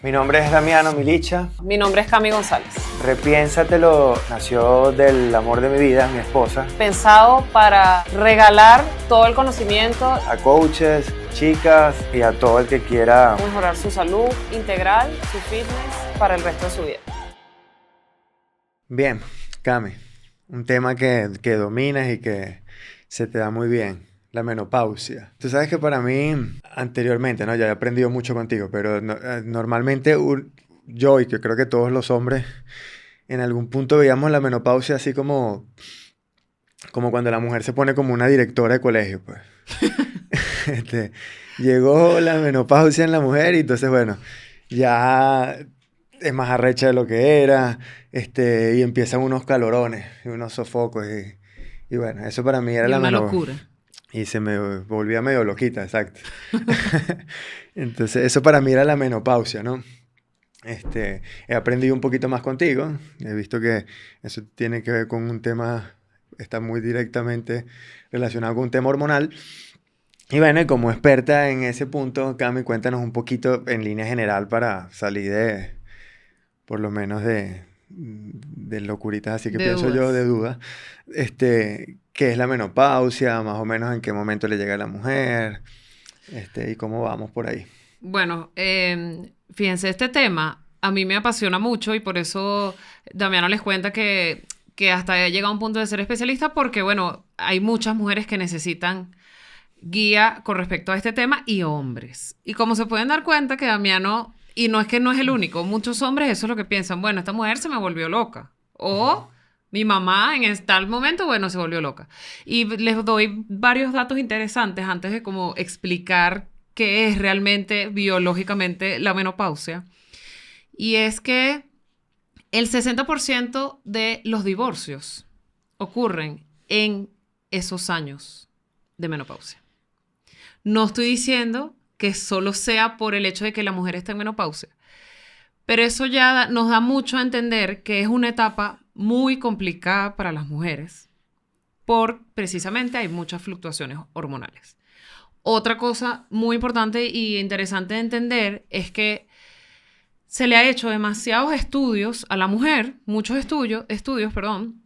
Mi nombre es Damiano Milicha. Mi nombre es Cami González. Repiénsatelo nació del amor de mi vida, mi esposa. Pensado para regalar todo el conocimiento, A coaches, chicas y a todo el que quiera mejorar su salud integral, su fitness para el resto de su vida. Bien, Cami, un tema que dominas y que se te da muy bien, la menopausia. Tú sabes que para mí, anteriormente, ¿no? Ya he aprendido mucho contigo, pero normalmente yo y que creo que todos los hombres en algún punto veíamos la menopausia así como cuando la mujer se pone como una directora de colegio, pues. Este, llegó la menopausia en la mujer y entonces, bueno, ya es más arrecha de lo que era, y empiezan unos calorones y unos sofocos y bueno, eso para mí era Y la una menopausia. locura. Y se me volvía medio loquita, exacto. Entonces, eso para mí era la menopausia, ¿no? He aprendido un poquito más contigo. He visto que eso tiene que ver con un tema, está muy directamente relacionado con un tema hormonal. Y bueno, y como experta en ese punto, Cami, cuéntanos un poquito en línea general para salir por lo menos de locuritas, así que De pienso yo, de dudas. dudas. ¿Qué es la menopausia? Más o menos en qué momento le llega a la mujer, y cómo vamos por ahí. Bueno, fíjense, este tema a mí me apasiona mucho y por eso Damiano les cuenta que hasta he llegado a un punto de ser especialista porque, bueno, hay muchas mujeres que necesitan guía con respecto a este tema y hombres. Y como se pueden dar cuenta que Damiano, y no es que no es el único, muchos hombres eso es lo que piensan, bueno, esta mujer se me volvió loca. O mi mamá en tal momento, bueno, se volvió loca. Y les doy varios datos interesantes antes de como explicar qué es realmente biológicamente la menopausia. Y es que el 60% de los divorcios ocurren en esos años de menopausia. No estoy diciendo que solo sea por el hecho de que la mujer está en menopausia, pero eso ya nos da mucho a entender que es una etapa muy complicada para las mujeres, precisamente hay muchas fluctuaciones hormonales. Otra cosa muy importante y interesante de entender es que se le ha hecho demasiados estudios a la mujer, muchos estudios, perdón.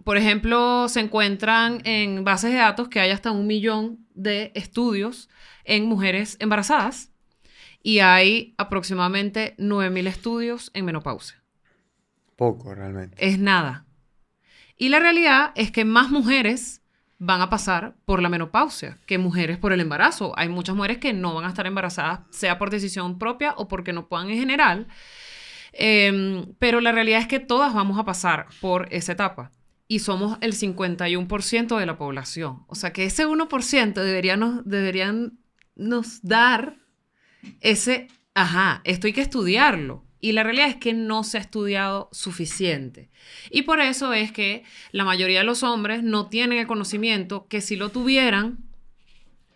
Por ejemplo, se encuentran en bases de datos que hay hasta 1 millón de estudios en mujeres embarazadas y hay aproximadamente 9.000 estudios en menopausia. Poco, realmente. Es nada. Y la realidad es que más mujeres van a pasar por la menopausia que mujeres por el embarazo. Hay muchas mujeres que no van a estar embarazadas, sea por decisión propia o porque no puedan en general. Pero la realidad es que todas vamos a pasar por esa etapa. Y somos el 51% de la población. O sea que ese 1% deberían nos dar ese, esto hay que estudiarlo. Y la realidad es que no se ha estudiado suficiente. Y por eso es que la mayoría de los hombres no tienen el conocimiento que si lo tuvieran,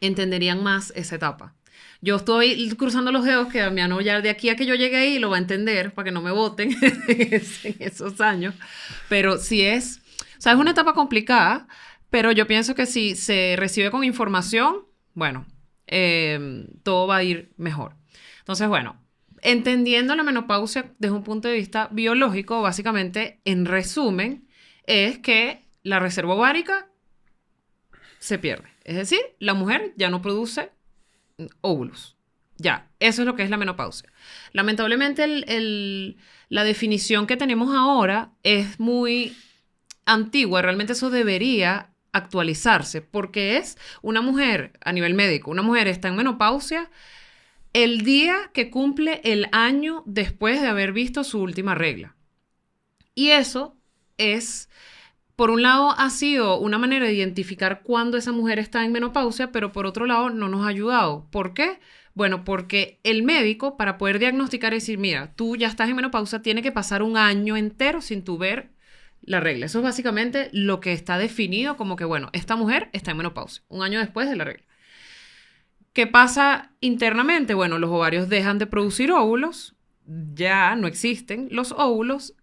entenderían más esa etapa. Yo estoy cruzando los dedos que Damiano ya de aquí a que yo llegue ahí lo va a entender para que no me voten en esos años. Pero sí es, o sea, es una etapa complicada, pero yo pienso que si se recibe con información, bueno, todo va a ir mejor. Entonces, bueno, entendiendo la menopausia desde un punto de vista biológico, básicamente, en resumen, es que la reserva ovárica se pierde. Es decir, la mujer ya no produce óvulos. Ya, eso es lo que es la menopausia. Lamentablemente, la definición que tenemos ahora es muy antigua. Realmente eso debería actualizarse porque es una mujer a nivel médico. Una mujer está en menopausia el día que cumple el año después de haber visto su última regla. Y eso es, por un lado, ha sido una manera de identificar cuándo esa mujer está en menopausia, pero por otro lado no nos ha ayudado. ¿Por qué? Bueno, porque el médico, para poder diagnosticar y decir, mira, tú ya estás en menopausia, tiene que pasar un año entero sin tu ver la regla. Eso es básicamente lo que está definido como que, bueno, esta mujer está en menopausia, un año después de la regla. ¿Qué pasa internamente? Bueno, los ovarios dejan de producir óvulos, ya no existen los óvulos,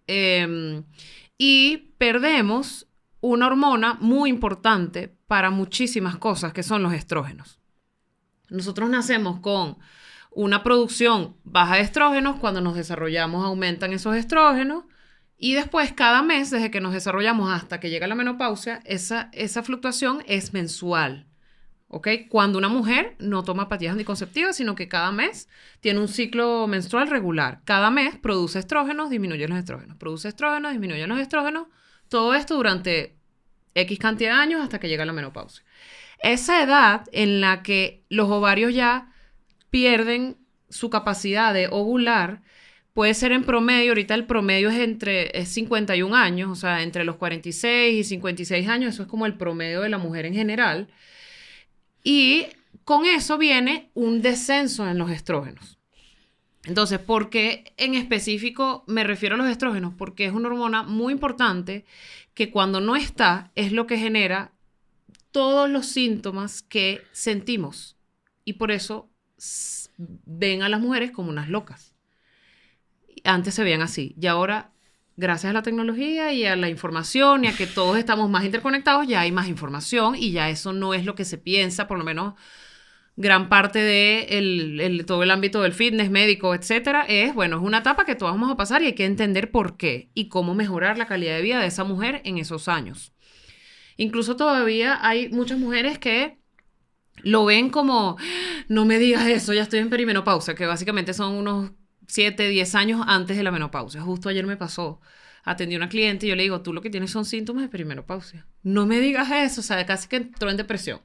y perdemos una hormona muy importante para muchísimas cosas, que son los estrógenos. Nosotros nacemos con una producción baja de estrógenos, cuando nos desarrollamos aumentan esos estrógenos y después cada mes, desde que nos desarrollamos hasta que llega la menopausia, esa fluctuación es mensual. ¿Ok? Cuando una mujer no toma pastillas anticonceptivas, sino que cada mes tiene un ciclo menstrual regular. Cada mes produce estrógenos, disminuye los estrógenos. Produce estrógenos, disminuye los estrógenos. Todo esto durante X cantidad de años hasta que llega la menopausia. Esa edad en la que los ovarios ya pierden su capacidad de ovular puede ser en promedio, ahorita el promedio es 51 años, o sea, entre los 46 y 56 años, eso es como el promedio de la mujer en general. Y con eso viene un descenso en los estrógenos. Entonces, ¿por qué en específico me refiero a los estrógenos? Porque es una hormona muy importante que cuando no está es lo que genera todos los síntomas que sentimos. Y por eso ven a las mujeres como unas locas. Antes se veían así. Y ahora, gracias a la tecnología y a la información y a que todos estamos más interconectados, ya hay más información y ya eso no es lo que se piensa, por lo menos gran parte de todo el ámbito del fitness, médico, etcétera, es una etapa que todos vamos a pasar y hay que entender por qué y cómo mejorar la calidad de vida de esa mujer en esos años. Incluso todavía hay muchas mujeres que lo ven como, no me digas eso, ya estoy en perimenopausia, que básicamente son unos 7, 10 años antes de la menopausia. Justo ayer me pasó, atendí a una cliente y yo le digo, tú lo que tienes son síntomas de perimenopausia. No me digas eso, o sea, casi que entró en depresión.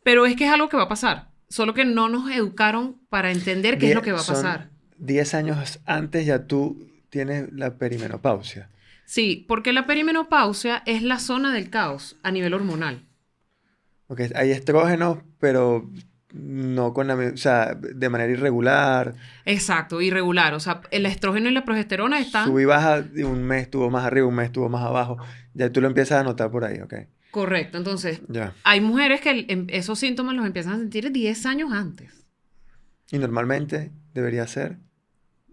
Pero es que es algo que va a pasar, solo que no nos educaron para entender qué es lo que va a pasar. 10 años antes ya tú tienes la perimenopausia. Sí, porque la perimenopausia es la zona del caos a nivel hormonal. Ok, hay estrógenos, pero no o sea, de manera irregular. Exacto, irregular. O sea, el estrógeno y la progesterona están... Sube y baja, y un mes estuvo más arriba, un mes estuvo más abajo. Ya tú lo empiezas a notar por ahí, ok. Correcto, entonces, Ya. hay mujeres que esos síntomas los empiezan a sentir 10 años antes. Y normalmente debería ser.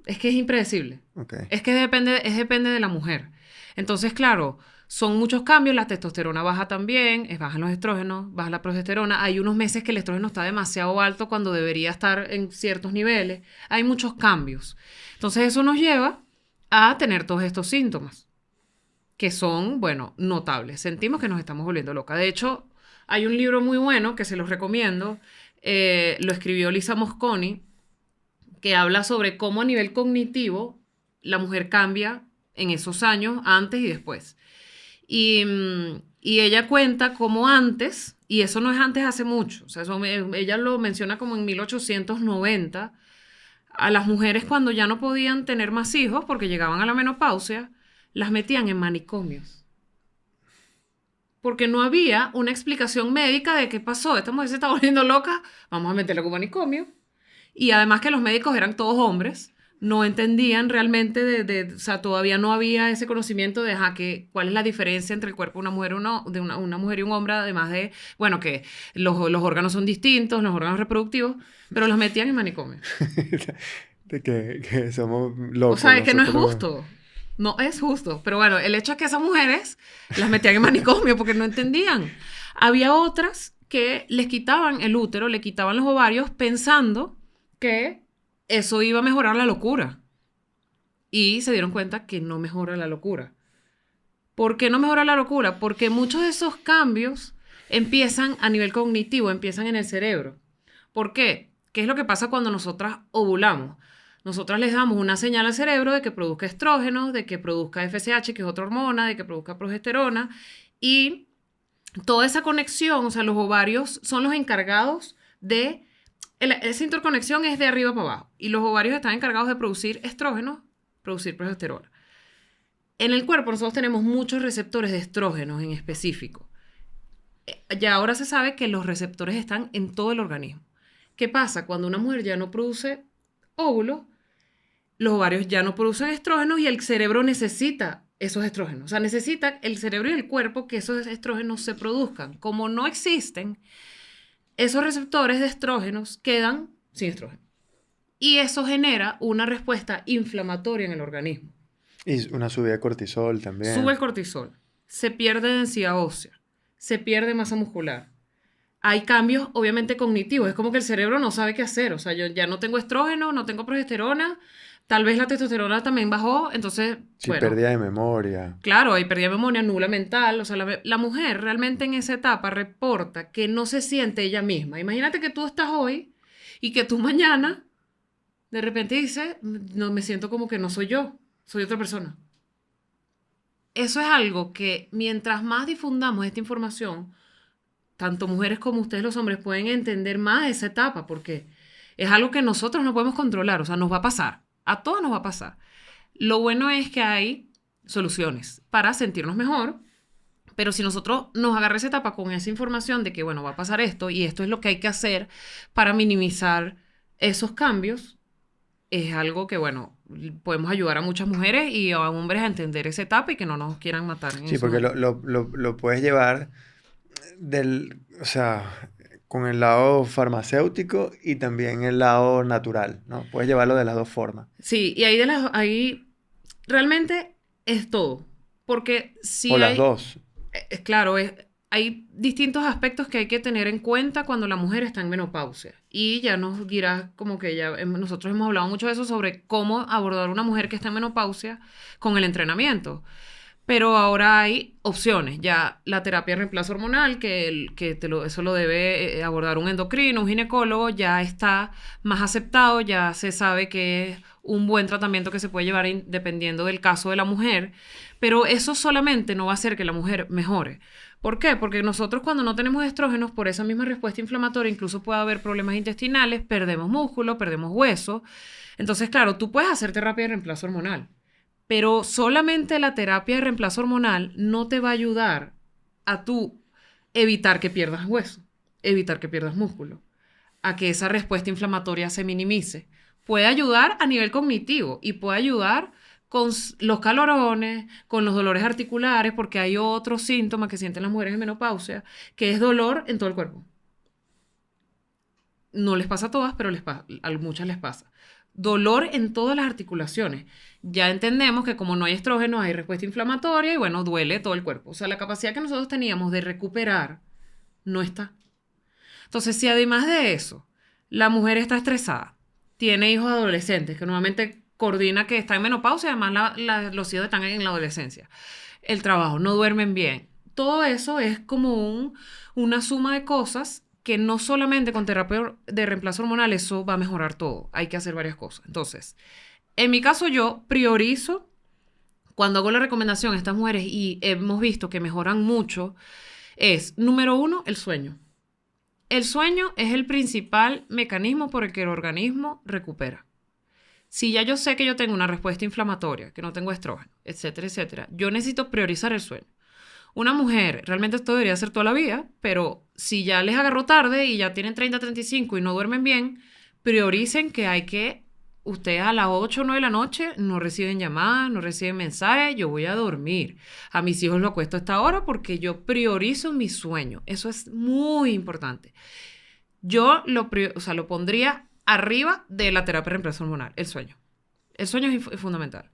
Es que es impredecible. Ok. Es que depende de la mujer. Entonces, claro, son muchos cambios. La testosterona baja también, bajan los estrógenos, baja la progesterona. Hay unos meses que el estrógeno está demasiado alto cuando debería estar en ciertos niveles. Hay muchos cambios. Entonces, eso nos lleva a tener todos estos síntomas que son, notables. Sentimos que nos estamos volviendo locas. De hecho, hay un libro muy bueno que se los recomiendo. Lo escribió Lisa Mosconi, que habla sobre cómo a nivel cognitivo la mujer cambia en esos años, antes y después. Y ella cuenta cómo antes, y eso no es antes hace mucho, o sea, ella lo menciona como en 1890, a las mujeres cuando ya no podían tener más hijos porque llegaban a la menopausia, las metían en manicomios. Porque no había una explicación médica de qué pasó. Esta mujer se está volviendo loca, vamos a meterla como manicomio. Y además que los médicos eran todos hombres, no entendían realmente o sea, todavía no había ese conocimiento de cuál es la diferencia entre el cuerpo de una mujer, una mujer y un hombre, además de, que los órganos son distintos, los órganos reproductivos, pero los metían en manicomio. De que somos locos. O sea, es que no es justo. No es justo. Pero bueno, el hecho es que esas mujeres las metían en manicomio porque no entendían. Había otras que les quitaban el útero, le quitaban los ovarios pensando que eso iba a mejorar la locura. Y se dieron cuenta que no mejora la locura. ¿Por qué no mejora la locura? Porque muchos de esos cambios empiezan a nivel cognitivo, empiezan en el cerebro. ¿Por qué? ¿Qué es lo que pasa cuando nosotras ovulamos? Nosotras les damos una señal al cerebro de que produzca estrógenos, de que produzca FSH, que es otra hormona, de que produzca progesterona. Y toda esa conexión, o sea, los ovarios son los encargados de... Esa interconexión es de arriba para abajo. Y los ovarios están encargados de producir estrógenos, producir progesterona. En el cuerpo nosotros tenemos muchos receptores de estrógenos en específico. Ya ahora se sabe que los receptores están en todo el organismo. ¿Qué pasa? Cuando una mujer ya no produce óvulos, los ovarios ya no producen estrógenos y el cerebro necesita esos estrógenos. O sea, necesita el cerebro y el cuerpo que esos estrógenos se produzcan. Como no existen, esos receptores de estrógenos quedan sin estrógeno. Y eso genera una respuesta inflamatoria en el organismo. Y una subida de cortisol también. Sube el cortisol, se pierde densidad ósea, se pierde masa muscular, hay cambios obviamente cognitivos. Es como que el cerebro no sabe qué hacer. O sea, yo ya no tengo estrógeno, no tengo progesterona, tal vez la testosterona también bajó, entonces, Sí, bueno, pérdida de memoria. claro, hay pérdida de memoria, nula mental. O sea, la mujer realmente en esa etapa reporta que no se siente ella misma. Imagínate que tú estás hoy y que tú mañana de repente dices, no, me siento como que no soy yo, soy otra persona. Eso es algo que mientras más difundamos esta información, tanto mujeres como ustedes los hombres pueden entender más esa etapa, porque es algo que nosotros no podemos controlar, o sea, nos va a pasar, a todos nos va a pasar. Lo bueno es que hay soluciones para sentirnos mejor, pero si nosotros nos agarra esa etapa con esa información de que, bueno, va a pasar esto y esto es lo que hay que hacer para minimizar esos cambios, es algo que, bueno, podemos ayudar a muchas mujeres y a hombres a entender esa etapa y que no nos quieran matar en Sí, ese porque momento. lo puedes llevar o sea, con el lado farmacéutico y también el lado natural, ¿no? Puedes llevarlo de las dos formas. Sí, y ahí realmente es todo. Porque O si las hay, dos. claro, hay distintos aspectos que hay que tener en cuenta cuando la mujer está en menopausia. Y ya nos dirá como que ya nosotros hemos hablado mucho de eso sobre cómo abordar una mujer que está en menopausia con el entrenamiento. Pero ahora hay opciones. Ya la terapia de reemplazo hormonal, eso lo debe abordar un endocrino, un ginecólogo, ya está más aceptado, ya se sabe que es un buen tratamiento que se puede llevar dependiendo del caso de la mujer. Pero eso solamente no va a hacer que la mujer mejore. ¿Por qué? Porque nosotros cuando no tenemos estrógenos, por esa misma respuesta inflamatoria, incluso puede haber problemas intestinales, perdemos músculo, perdemos hueso. Entonces, claro, tú puedes hacer terapia de reemplazo hormonal, pero solamente la terapia de reemplazo hormonal no te va a ayudar a tú evitar que pierdas hueso, evitar que pierdas músculo, a que esa respuesta inflamatoria se minimice. Puede ayudar a nivel cognitivo y puede ayudar con los calorones, con los dolores articulares, porque hay otro síntoma que sienten las mujeres en menopausia, que es dolor en todo el cuerpo. No les pasa a todas, pero a muchas les pasa. Dolor en todas las articulaciones. Ya entendemos que como no hay estrógeno, hay respuesta inflamatoria y bueno, duele todo el cuerpo. O sea, la capacidad que nosotros teníamos de recuperar no está. Entonces, si además de eso, la mujer está estresada, tiene hijos adolescentes, que normalmente coordina que está en menopausia, además los hijos están en la adolescencia, el trabajo, no duermen bien. Todo eso es como una suma de cosas que no solamente con terapia de reemplazo hormonal eso va a mejorar todo. Hay que hacer varias cosas. Entonces, en mi caso yo priorizo cuando hago la recomendación a estas mujeres y hemos visto que mejoran mucho, es, número uno, el sueño. El sueño es el principal mecanismo por el que el organismo recupera. Si ya yo sé que yo tengo una respuesta inflamatoria, que no tengo estrógeno, etcétera, etcétera, yo necesito priorizar el sueño. Una mujer, realmente esto debería ser toda la vida, pero si ya les agarró tarde y ya tienen 30, 35 y no duermen bien, prioricen que hay que, ustedes a las 8 o 9 de la noche no reciben llamadas, no reciben mensajes, yo voy a dormir. A mis hijos lo acuesto a esta hora porque yo priorizo mi sueño. Eso es muy importante. Yo o sea, lo pondría arriba de la terapia de reemplazo hormonal, el sueño. El sueño es fundamental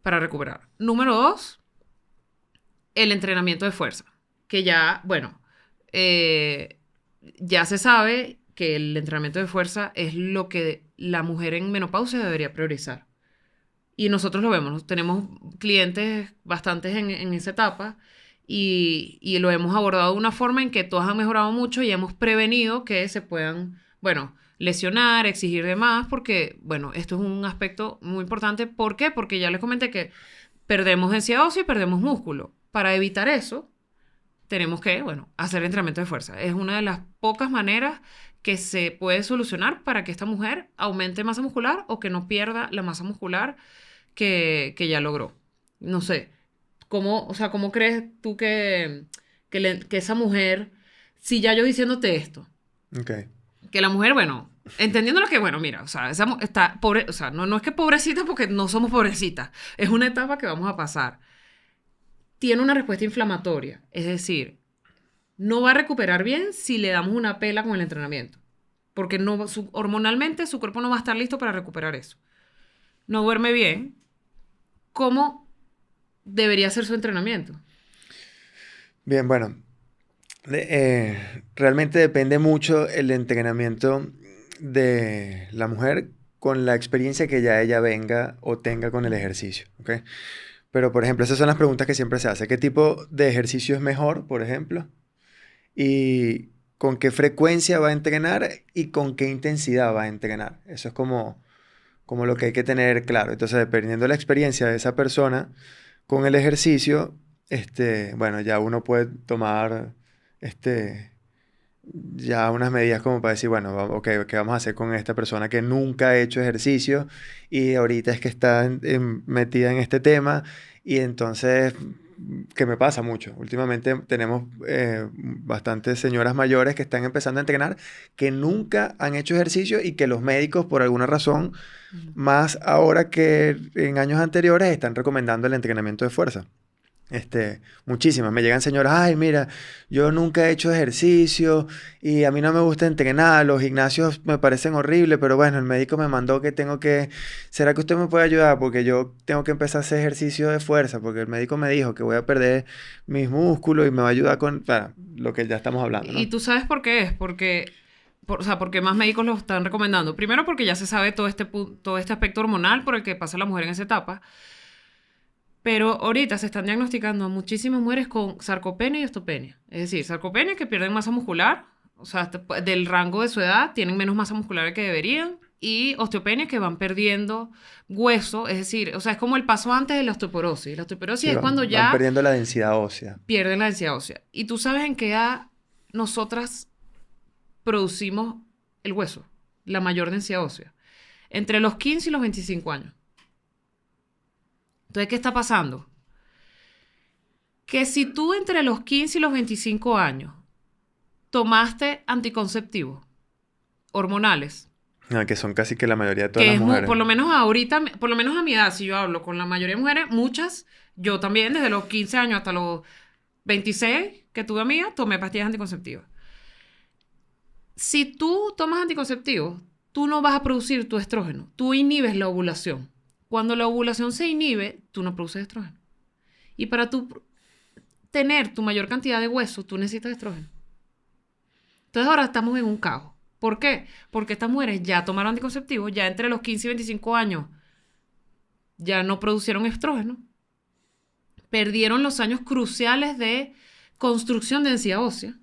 para recuperar. Número dos, el entrenamiento de fuerza, que ya, bueno, eh, ya se sabe que el entrenamiento de fuerza es lo que la mujer en menopausia debería priorizar. Y nosotros lo vemos, tenemos clientes bastantes en esa etapa y lo hemos abordado de una forma en que todas han mejorado mucho y hemos prevenido que se puedan, bueno, lesionar, exigir de más, porque, bueno, esto es un aspecto muy importante. ¿Por qué? Porque ya les comenté que perdemos densidad ósea y perdemos músculo. Para evitar eso, tenemos que, bueno, hacer entrenamiento de fuerza. Es una de las pocas maneras que se puede solucionar para que esta mujer aumente masa muscular o que no pierda la masa muscular que ya logró. No sé, ¿cómo, o sea, cómo crees tú que esa mujer, si ya yo diciéndote esto, Ok. que la mujer, bueno, entendiendo lo que, bueno, mira, o sea, está pobre, o sea, no es que pobrecita porque no somos pobrecitas, es una etapa que vamos a pasar. Tiene una respuesta inflamatoria, es decir, no va a recuperar bien si le damos una pela con el entrenamiento, porque no, hormonalmente su cuerpo no va a estar listo para recuperar eso. No duerme bien, ¿cómo debería ser su entrenamiento? Bien, bueno. Realmente depende mucho el entrenamiento de la mujer con la experiencia que ya ella venga o tenga con el ejercicio, ¿ok? Pero, por ejemplo, esas son las preguntas que siempre se hace. ¿Qué tipo de ejercicio es mejor, por ejemplo? Y con qué frecuencia va a entrenar y con qué intensidad va a entrenar. Eso es como lo que hay que tener claro. Entonces, dependiendo de la experiencia de esa persona con el ejercicio, bueno, ya uno puede tomar este, ya unas medidas como para decir, bueno, ok, ¿qué vamos a hacer con esta persona que nunca ha hecho ejercicio y ahorita es que está metida en este tema? Y entonces, ¿qué me pasa mucho? Últimamente tenemos bastantes señoras mayores que están empezando a entrenar que nunca han hecho ejercicio y que los médicos, por alguna razón, Ujú. más ahora que en años anteriores, están recomendando el entrenamiento de fuerza. Muchísimas. Me llegan señoras, ay, mira, yo nunca he hecho ejercicio y a mí no me gusta entrenar, los gimnasios me parecen horribles, pero bueno, el médico me mandó que tengo que, ¿será que usted me puede ayudar? Porque yo tengo que empezar a hacer ejercicio de fuerza, porque el médico me dijo que voy a perder mis músculos y me va a ayudar con, para, lo que ya estamos hablando, Y ¿no? tú sabes por qué es, o sea, porque más médicos lo están recomendando. Primero porque ya se sabe todo este aspecto hormonal por el que pasa la mujer en esa etapa. Pero ahorita se están diagnosticando a muchísimas mujeres con sarcopenia y osteopenia. Es decir, sarcopenia que pierden masa muscular, o sea, del rango de su edad tienen menos masa muscular que deberían. Y osteopenia que van perdiendo hueso, es decir, o sea, es como el paso antes de la osteoporosis. La osteoporosis Sí, es cuando van ya perdiendo la densidad ósea. pierden la densidad ósea. ¿Y tú sabes en qué edad nosotras producimos el hueso? La mayor densidad ósea. Entre los 15 y los 25 años. Entonces, ¿qué está pasando? Que si tú entre los 15 y los 25 años tomaste anticonceptivos hormonales, Ah, que son casi que la mayoría de todas que las es mujeres. por lo menos ahorita, por lo menos a mi edad, si yo hablo con la mayoría de mujeres, muchas, yo también desde los 15 años hasta los 26 que tuve amigas, tomé pastillas anticonceptivas. Si tú tomas anticonceptivos, tú no vas a producir tu estrógeno, tú inhibes la ovulación. Cuando la ovulación se inhibe, tú no produces estrógeno. Y para tú tener tu mayor cantidad de hueso, tú necesitas estrógeno. Entonces ahora estamos en un caos. ¿Por qué? Porque estas mujeres ya tomaron anticonceptivos, ya entre los 15 y 25 años ya no producieron estrógeno, perdieron los años cruciales de construcción de densidad ósea.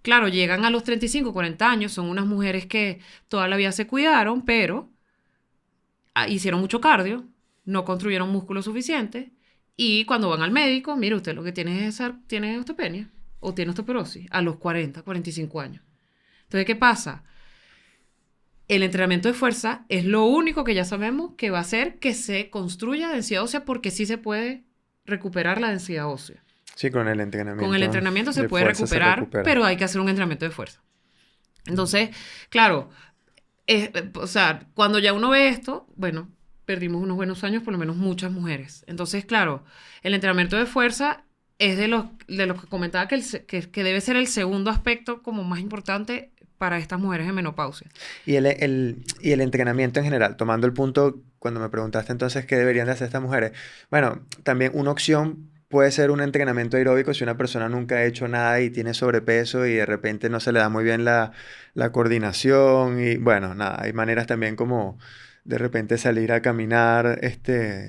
Claro, llegan a los 35, 40 años, son unas mujeres que toda la vida se cuidaron, pero hicieron mucho cardio, no construyeron músculo suficiente y cuando van al médico, mire usted lo que tiene osteopenia o tiene osteoporosis a los 40, 45 años. Entonces, ¿qué pasa? El entrenamiento de fuerza es lo único que ya sabemos que va a hacer que se construya densidad ósea porque sí se puede recuperar la densidad ósea. Sí, con el Con el entrenamiento entrenamiento se de puede fuerza se recuperar, recupera. pero hay que hacer un entrenamiento de fuerza. Entonces, claro, o sea, cuando ya uno ve esto, bueno, perdimos unos buenos años, por lo menos muchas mujeres. Entonces, claro, el entrenamiento de fuerza es de los que comentaba que debe ser el segundo aspecto como más importante para estas mujeres en menopausia. Y el entrenamiento en general, tomando el punto, cuando me preguntaste entonces qué deberían de hacer estas mujeres, bueno, también una opción puede ser un entrenamiento aeróbico si una persona nunca ha hecho nada y tiene sobrepeso y de repente no se le da muy bien la coordinación y bueno, nada, hay maneras también como de repente salir a caminar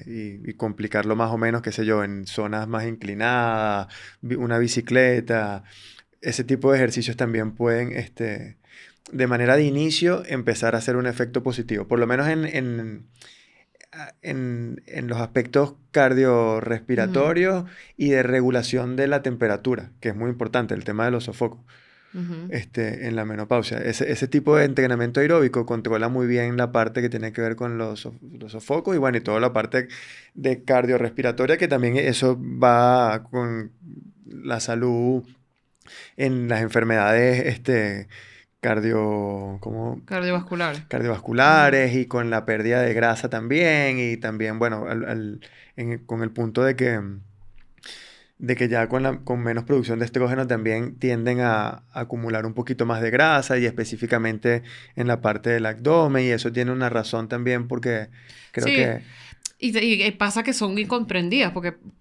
y complicarlo más o menos, qué sé yo, en zonas más inclinadas, una bicicleta, ese tipo de ejercicios también pueden de manera de inicio empezar a hacer un efecto positivo, por lo menos en los aspectos Ujú, cardiorrespiratorios y de regulación de la temperatura, que es muy importante, el tema de los sofocos, ujú. en la menopausia. Ese tipo de entrenamiento aeróbico controla muy bien la parte que tiene que ver con los sofocos y bueno, y toda la parte de cardiorrespiratoria, que también eso va con la salud en las enfermedades como Cardiovasculares. Ujú, cardiovasculares y con la pérdida de grasa también y también, bueno, con el punto de que ya con menos producción de estrógeno también tienden a acumular un poquito más de grasa y específicamente en la parte del abdomen y eso tiene una razón también porque creo sí, que... Y pasa que son incomprendidas,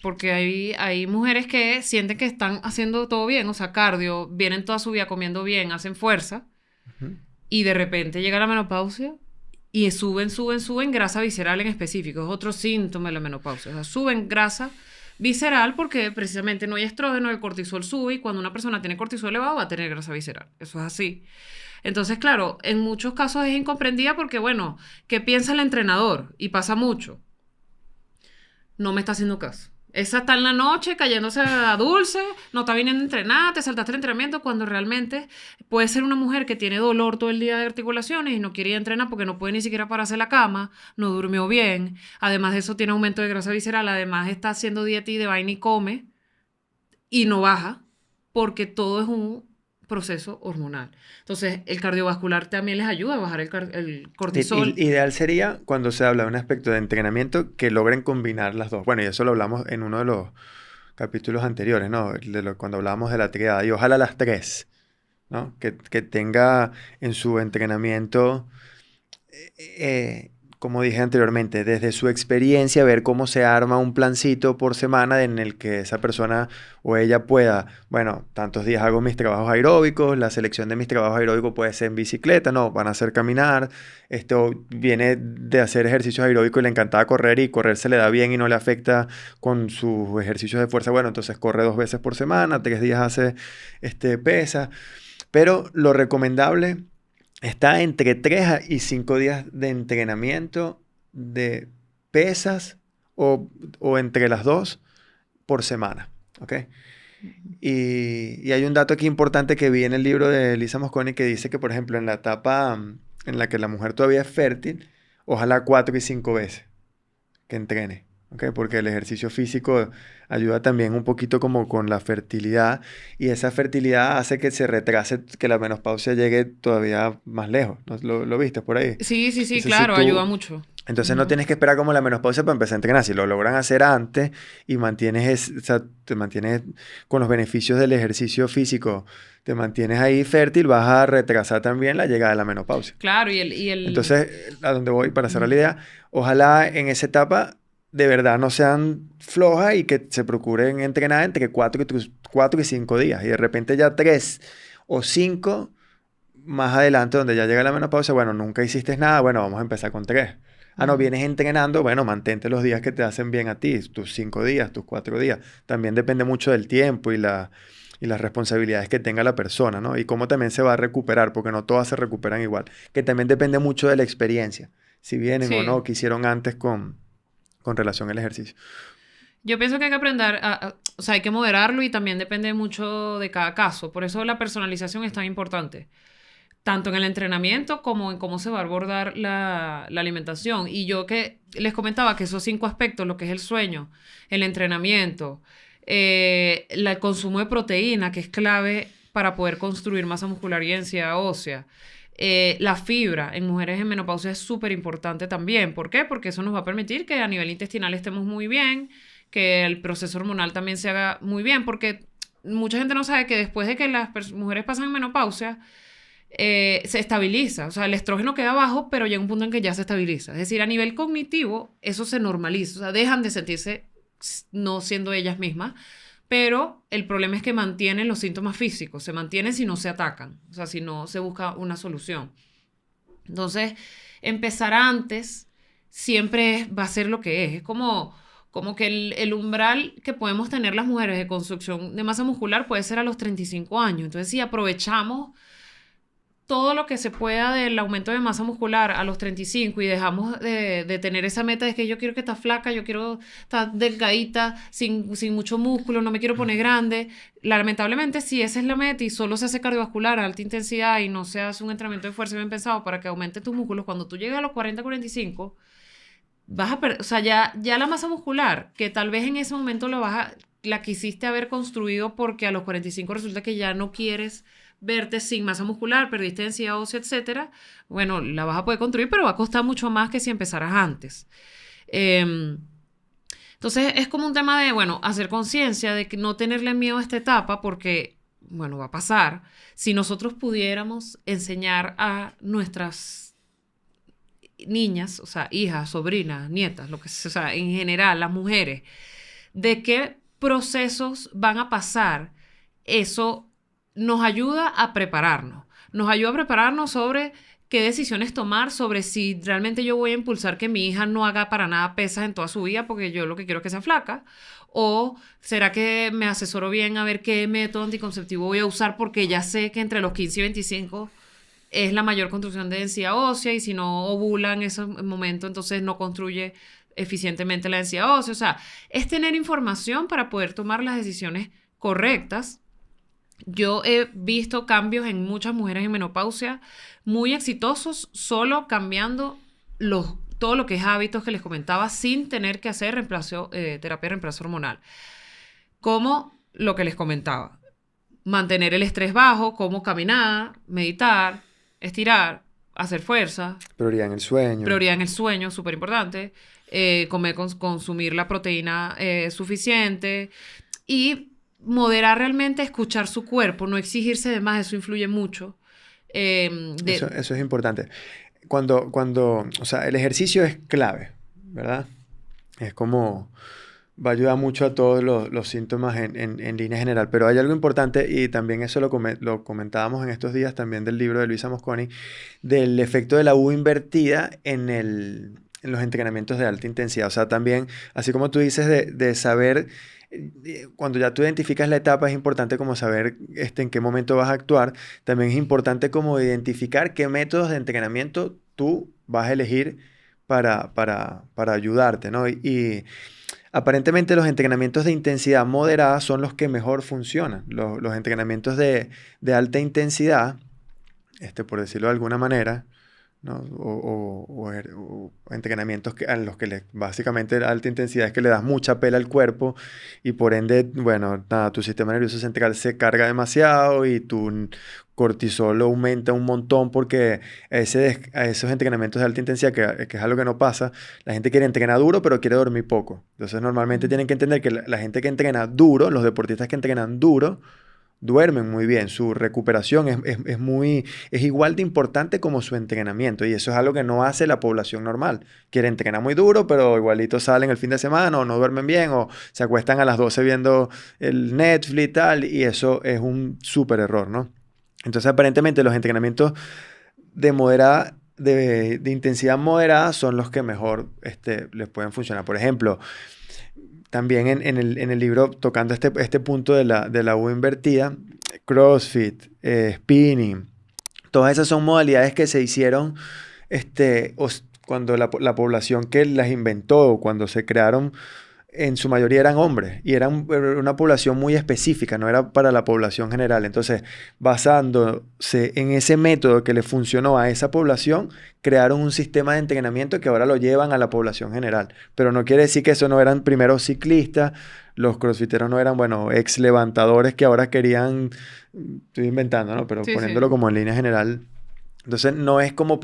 porque hay mujeres que sienten que están haciendo todo bien, o sea, cardio, vienen toda su vida comiendo bien, hacen fuerza, Ujú. y de repente llega la menopausia y suben grasa visceral en específico. Es otro síntoma de la menopausia. O sea, suben grasa visceral porque precisamente no hay estrógeno, el cortisol sube y cuando una persona tiene cortisol elevado va a tener grasa visceral. Eso es así. Entonces, claro, en muchos casos es incomprendida porque, bueno, ¿qué piensa el entrenador? Y pasa mucho. No me está haciendo caso. Esa está en la noche cayéndose a dulce, no está viniendo a entrenar, te saltaste el entrenamiento, cuando realmente puede ser una mujer que tiene dolor todo el día de articulaciones y no quiere ir a entrenar porque no puede ni siquiera pararse de la cama, no durmió bien, además de eso tiene aumento de grasa visceral, además está haciendo dieta y de vaina y come y no baja porque todo es un proceso hormonal. Entonces, el cardiovascular también les ayuda a bajar el cortisol. Ideal sería cuando se habla de un aspecto de entrenamiento que logren combinar las dos. Bueno, y eso lo hablamos en uno de los capítulos anteriores, ¿no? Cuando hablábamos de la triada. Y ojalá las tres, ¿no? Que tenga en su entrenamiento, como dije anteriormente, desde su experiencia, ver cómo se arma un plancito por semana en el que esa persona o ella pueda, bueno, tantos días hago mis trabajos aeróbicos, la selección de mis trabajos aeróbicos puede ser en bicicleta, no, van a hacer caminar, esto viene de hacer ejercicios aeróbicos y le encantaba correr y correr se le da bien y no le afecta con sus ejercicios de fuerza, bueno, entonces corre 2 veces por semana, 3 días hace pesa, pero lo recomendable está entre 3 y 5 días de entrenamiento de pesas o entre las dos por semana, ¿ok? Y hay un dato aquí importante que vi en el libro de Lisa Mosconi que dice que, por ejemplo, en la etapa en la que la mujer todavía es fértil, ojalá 4 y 5 veces que entrene, ¿ok? Porque el ejercicio físico ayuda también un poquito como con la fertilidad y esa fertilidad hace que se retrase, que la menopausia llegue todavía más lejos. ¿No? ¿Lo viste por ahí? Sí, sí, sí, Entonces, si claro, ayuda tú, mucho. entonces no Ujú. tienes que esperar como la menopausia para empezar a entrenar. Si lo logran hacer antes y o sea, te mantienes con los beneficios del ejercicio físico, te mantienes ahí fértil, vas a retrasar también la llegada de la menopausia. Claro, y el. Entonces, a donde voy para cerrar la Ujú. idea, ojalá en esa etapa de verdad no sean flojas y que se procuren entrenar entre 4 y 5 días. Y de repente ya 3 o 5 más adelante, donde ya llega la menopausia, bueno, nunca hiciste nada, bueno, vamos a empezar con 3. Ah, no, Ujú. vienes entrenando, bueno, mantente los días que te hacen bien a ti, tus 5 días, tus 4 días. También depende mucho del tiempo y las responsabilidades que tenga la persona, ¿no? Y cómo también se va a recuperar, porque no todas se recuperan igual. Que también depende mucho de la experiencia, si vienen o Sí. no, que hicieron antes con relación al ejercicio. Yo pienso que hay que aprender, o sea, hay que moderarlo y también depende mucho de cada caso. Por eso la personalización es tan importante, tanto en el entrenamiento como en cómo se va a abordar la alimentación. Y yo que les comentaba que esos 5 aspectos, lo que es el sueño, el entrenamiento, el consumo de proteína, que es clave para poder construir masa muscular y densidad ósea. La fibra en mujeres en menopausia es súper importante también. ¿Por qué? Porque eso nos va a permitir que a nivel intestinal estemos muy bien, que el proceso hormonal también se haga muy bien, porque mucha gente no sabe que después de que las mujeres pasan en menopausia, se estabiliza. O sea, el estrógeno queda bajo, pero llega un punto en que ya se estabiliza. Es decir, a nivel cognitivo, eso se normaliza. O sea, dejan de sentirse no siendo ellas mismas. Pero el problema es que mantienen los síntomas físicos, se mantienen si no se atacan, o sea, si no se busca una solución. Entonces, empezar antes siempre va a ser lo que es. Es como que el umbral que podemos tener las mujeres de construcción de masa muscular puede ser a los 35 años. Entonces, si aprovechamos todo lo que se pueda del aumento de masa muscular a los 35 y dejamos de tener esa meta de que yo quiero que estar flaca, yo quiero estar delgadita, sin mucho músculo, no me quiero poner grande. Lamentablemente, si esa es la meta y solo se hace cardiovascular a alta intensidad y no se hace un entrenamiento de fuerza bien pensado para que aumente tus músculos, cuando tú llegues a los 40, 45, vas a perder, o sea, ya la masa muscular, que tal vez en ese momento la quisiste haber construido porque a los 45 resulta que ya no quieres verte sin masa muscular, perdiste densidad ósea, etcétera, bueno, la vas a poder construir, pero va a costar mucho más que si empezaras antes. Entonces es como un tema de, bueno, hacer conciencia de que no tenerle miedo a esta etapa porque, bueno, va a pasar. Si nosotros pudiéramos enseñar a nuestras niñas, o sea, hijas, sobrinas, nietas, lo que sea, o sea, en general, las mujeres, de qué procesos van a pasar, eso nos ayuda a prepararnos. Nos ayuda a prepararnos sobre qué decisiones tomar, sobre si realmente yo voy a impulsar que mi hija no haga para nada pesas en toda su vida porque yo lo que quiero es que sea flaca, o será que me asesoro bien a ver qué método anticonceptivo voy a usar porque ya sé que entre los 15 y 25 es la mayor construcción de densidad ósea y si no ovula en ese momento, entonces no construye eficientemente la densidad ósea. O sea, es tener información para poder tomar las decisiones correctas. Yo he visto cambios en muchas mujeres en menopausia muy exitosos solo cambiando todo lo que es hábitos que les comentaba sin tener que hacer terapia de reemplazo hormonal. Como lo que les comentaba, mantener el estrés bajo, como caminar, meditar, estirar, hacer fuerza. Prioridad en el sueño. Prioridad en el sueño, súper importante. Consumir la proteína suficiente y moderar realmente, escuchar su cuerpo, no exigirse de más, eso influye mucho. Eso es importante. O sea, el ejercicio es clave, ¿verdad? Es como, va a ayudar mucho a todos los síntomas en línea general, pero hay algo importante y también eso lo comentábamos en estos días también del libro de Luisa Mosconi, del efecto de la U invertida en los entrenamientos de alta intensidad. O sea, también, así como tú dices, de saber, cuando ya tú identificas la etapa, es importante como saber en qué momento vas a actuar. También es importante como identificar qué métodos de entrenamiento tú vas a elegir para ayudarte, ¿no? Y aparentemente los entrenamientos de intensidad moderada son los que mejor funcionan. Los entrenamientos de alta intensidad, por decirlo de alguna manera, ¿no? O entrenamientos a los que básicamente la alta intensidad es que le das mucha pela al cuerpo y por ende, bueno, nada, tu sistema nervioso central se carga demasiado y tu cortisol aumenta un montón porque a esos entrenamientos de alta intensidad, que es algo que no pasa, la gente quiere entrenar duro pero quiere dormir poco. Entonces normalmente tienen que entender que la gente que entrena duro, los deportistas que entrenan duro, duermen muy bien, su recuperación es igual de importante como su entrenamiento y eso es algo que no hace la población normal. Quiere entrenar muy duro, pero igualito salen el fin de semana o no duermen bien o se acuestan a las 12 viendo el Netflix y tal y eso es un súper error, ¿no? Entonces aparentemente los entrenamientos de intensidad moderada son los que mejor les pueden funcionar. Por ejemplo, también en el libro, tocando este punto de la U invertida, CrossFit, spinning, todas esas son modalidades que se hicieron cuando la población que las inventó, cuando se crearon, en su mayoría eran hombres y eran una población muy específica, no era para la población general. Entonces, basándose en ese método que le funcionó a esa población, crearon un sistema de entrenamiento que ahora lo llevan a la población general. Pero no quiere decir que eso no eran primero ciclistas, los crossfiteros no eran, bueno, ex levantadores que ahora querían, estoy inventando, ¿no? Pero Sí, poniéndolo sí. como en línea general. Entonces, no es como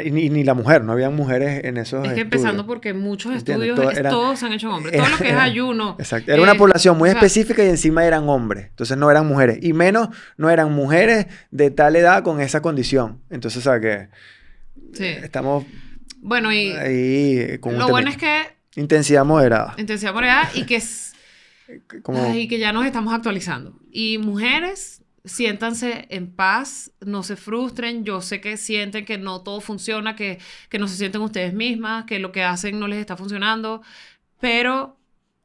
y ni la mujer, no habían mujeres en esos Es que estudios. empezando porque muchos ¿Entiendes? estudios, todos se han hecho en hombres. Todo lo que es ayuno. Exacto. Era una población muy O sea, específica y encima eran hombres. Entonces no eran mujeres. Y menos no eran mujeres de tal edad con esa condición. Entonces, o sea que sí. estamos Bueno, y ahí con un lo bueno temita. es que Intensidad moderada. intensidad moderada y que, Como, y que ya nos estamos actualizando. Y mujeres, siéntanse en paz, no se frustren. Yo sé que sienten que no todo funciona, que no se sienten ustedes mismas, que lo que hacen no les está funcionando, pero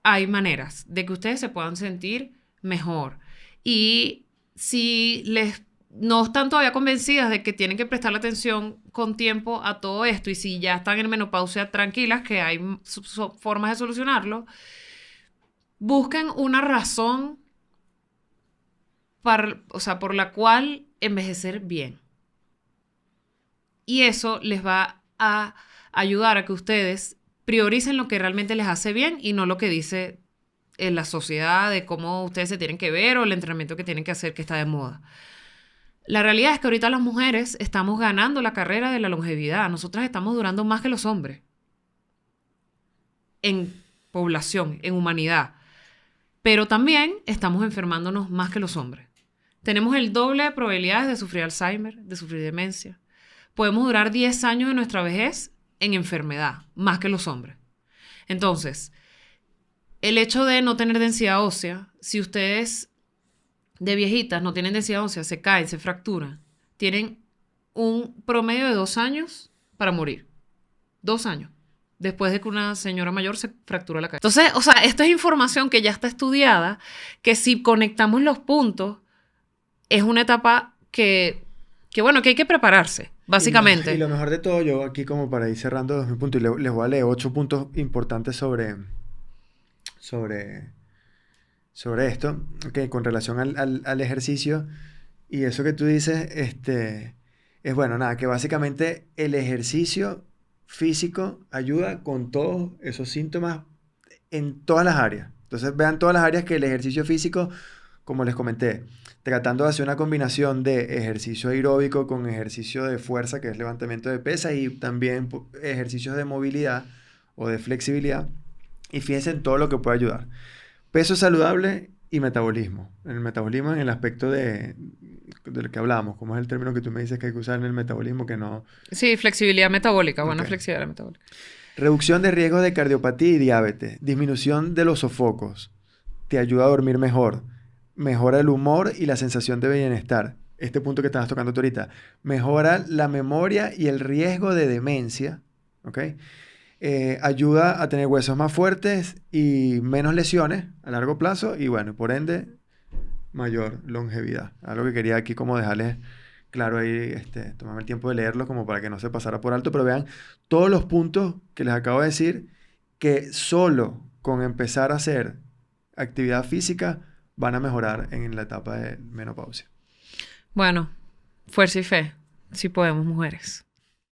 hay maneras de que ustedes se puedan sentir mejor. Y si no están todavía convencidas de que tienen que prestarle atención con tiempo a todo esto y si ya están en menopausia, tranquilas, que hay formas de solucionarlo, busquen una razón por la cual envejecer bien. Y eso les va a ayudar a que ustedes prioricen lo que realmente les hace bien y no lo que dice en la sociedad de cómo ustedes se tienen que ver o el entrenamiento que tienen que hacer que está de moda. La realidad es que ahorita las mujeres estamos ganando la carrera de la longevidad. Nosotras estamos durando más que los hombres. En población, en humanidad. Pero también estamos enfermándonos más que los hombres. tenemos el doble de probabilidades de sufrir Alzheimer, de sufrir demencia. Podemos durar 10 años de nuestra vejez en enfermedad, más que los hombres. Entonces, el hecho de no tener densidad ósea, si ustedes de viejitas no tienen densidad ósea, se caen, se fracturan, tienen un promedio de 2 años para morir. 2 años. Después de que una señora mayor se fracturó la cabeza. Entonces, o sea, esta es información que ya está estudiada, que si conectamos los puntos, es una etapa que bueno, que hay que prepararse, básicamente. Y lo mejor de todo, yo aquí como para ir cerrando mi punto, y les voy a leer 8 puntos importantes sobre esto, okay, con relación al ejercicio. Y eso que tú dices, es bueno, nada, que básicamente el ejercicio físico ayuda con todos esos síntomas en todas las áreas. Entonces vean todas las áreas que el ejercicio físico, como les comenté, tratando de hacer una combinación de ejercicio aeróbico con ejercicio de fuerza, que es levantamiento de pesas, y también ejercicios de movilidad o de flexibilidad. Y fíjense en todo lo que puede ayudar. Peso saludable y metabolismo. En el metabolismo, en el aspecto del que hablábamos, como es el término que tú me dices que hay que usar en el metabolismo, que no... Sí, flexibilidad metabólica, buena Ok. flexibilidad metabólica. Reducción de riesgos de cardiopatía y diabetes. Disminución de los sofocos. Te ayuda a dormir mejor. Mejora el humor y la sensación de bienestar. Este punto que estabas tocando tú ahorita. Mejora la memoria y el riesgo de demencia. ¿Ok? Ayuda a tener huesos más fuertes y menos lesiones a largo plazo. Y bueno, por ende, mayor longevidad. Algo que quería aquí como dejarles claro ahí, tomarme el tiempo de leerlo como para que no se pasara por alto, pero vean todos los puntos que les acabo de decir, que solo con empezar a hacer actividad física van a mejorar en la etapa de menopausia. Bueno, fuerza y fe. Sí podemos, mujeres.